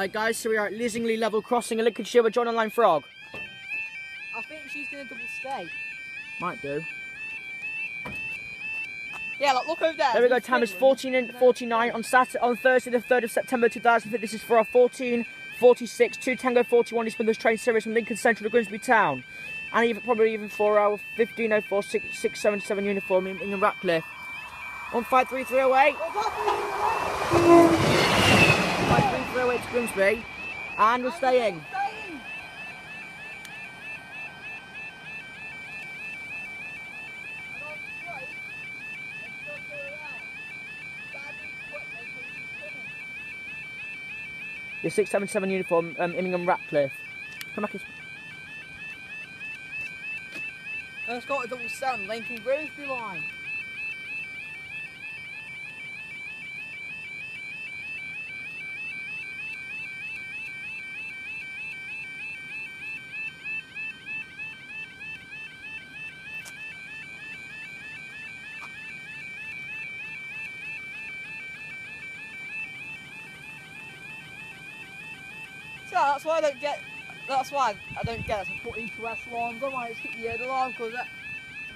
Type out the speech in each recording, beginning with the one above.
Alright guys, so we are at Lissingley level crossing in Lincolnshire with John and Line Frog. I think she's going to double stay. Might do. Yeah, look over there. There we go, time is 14:49 on Thursday the 3rd of September 2005. This is for our 14:46 2 Tango 41 East Midlands train service from Lincoln Central to Grimsby Town. And probably even for our 15:04 677 uniform in Ratcliffe. 153308. 153308 to Grimsby. And we're staying. Your 677 uniform, Immingham Ratcliffe. Come back. Let's go to double stand, Lincoln Grimsby line. So that's why I don't get. That's why I don't get to put east west alarms on. Like, skip the head alarm because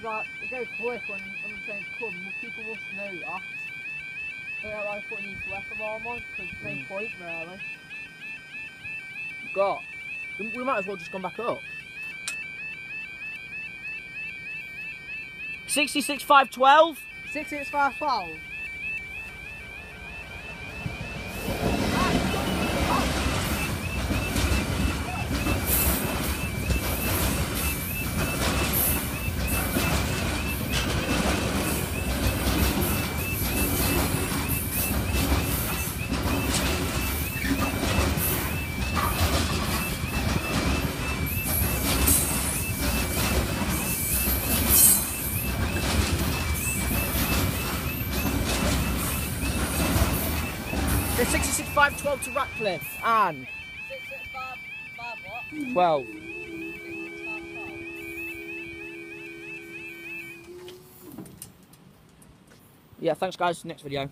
like they go quick when the trains come. People must know that. So I like putting east west alarm on because there's no point really. Got. We might as well just come back up. 66512. 66512. There's 66512 to Ratcliffe and 665 what? 12. 665 Yeah, thanks guys. Next video.